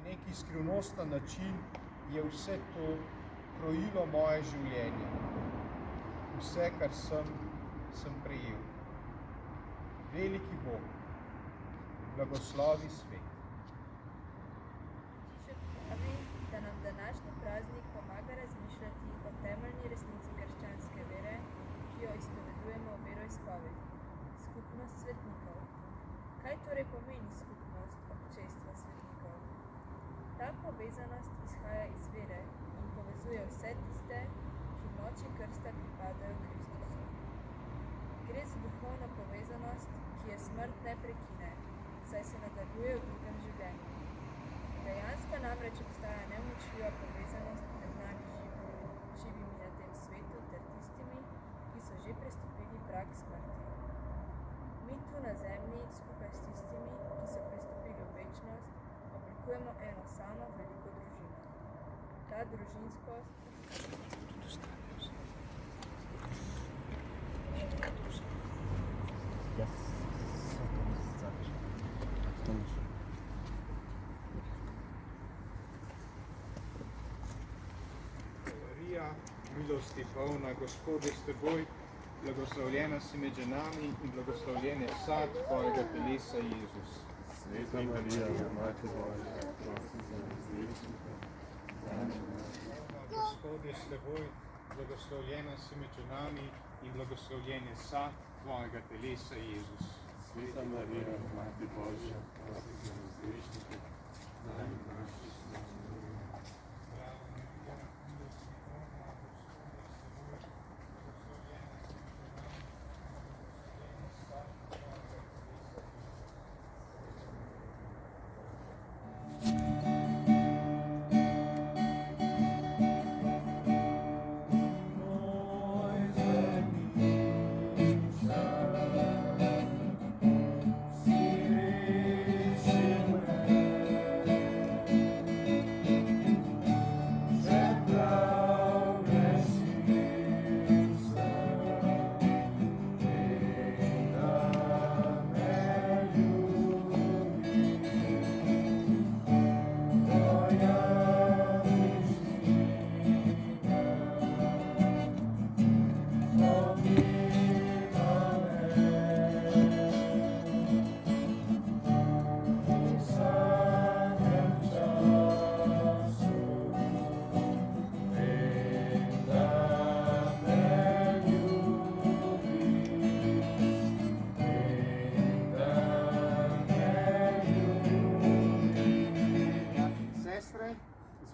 neki skrivnosten način je vse to krojilo moje življenje. Vse, kar sem prejel. Veliki Bog, blagoslovi svet. Šišek pravi, da nam današnji praznik pomaga razmišljati o temeljni resnici krščanske vere, ki jo izpovedujemo v veroizpovedi, skupnost svetnikov. Kaj torej pomeni skupnost občestva svetnikov? Ta povezanost izhaja iz vere in povezuje vse tiste, ki v noči krsta pripadajo Kristusu. Gre za duhovno povezanost, ki je smrt ne prekine, saj se nadaljuje v drugem življenju. Dejansko namreč obstaja neuničljiva povezanost med nami živimi na tem svetu ter tistimi, ki so že prestopili prag smrti. Mi tu na zemlji, skupaj s tistimi, ki so prestopili v večnost, oblikujemo eno samo veliko družino. Ta družinskost Marija, milosti polna, Gospod je s teboj, blagoslovljena si med ženami in blagoslovljen je sad tvojega telesa, Jezus. Sveta Marija, Mati Božja, prosi za nas gрешnike, Gospod je s teboj, blagoslovljena si med ženami in blagoslovljen je sad tvojega telesa, Jezus. Sveta Marija, Mati Božja, prosi za nas gреšnike, zdaj in v naši smrti.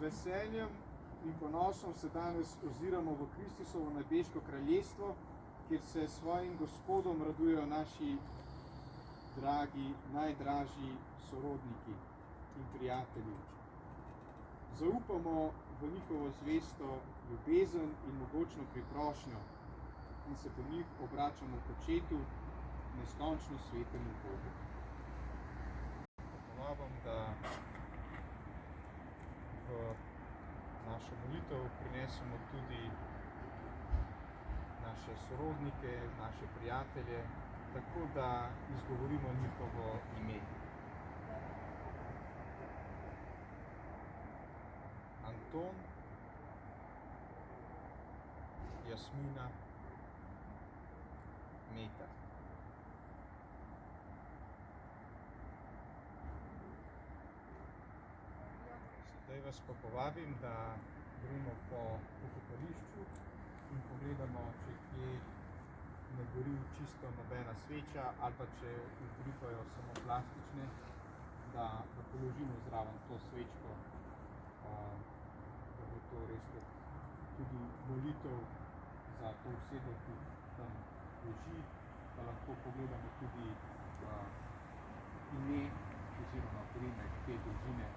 Veseljem in ponosom se danes oziramo v Kristusovo nebeško kraljestvo, kjer se s svojim Gospodom radujejo naši dragi, najdražji sorodniki in prijatelji. Zaupamo v njihovo zvesto ljubezen in mogočno priprošnjo in se po njih obračamo k Očetu, neskončno svetemu Bogu. Povabim, da v našo molitev prinesemo tudi naše sorodnike, naše prijatelje, tako da izgovorimo njihovo ime. Anton, Jasmina, Meta. Zdaj vas pa povabim, da gremo po pokopališču in pogledamo, če kje ne gori čisto nobena sveča ali pa če utripajo samo plastične, da položimo zraven to svečko, da bo to res tudi molitev za to osebo, ki tam leži, da lahko pogledamo tudi ime oziroma priimek te družine.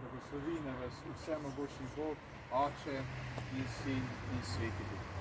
Blagoslovi na vas vsemogočni Bog, Oče in Sin in Sveti Duh.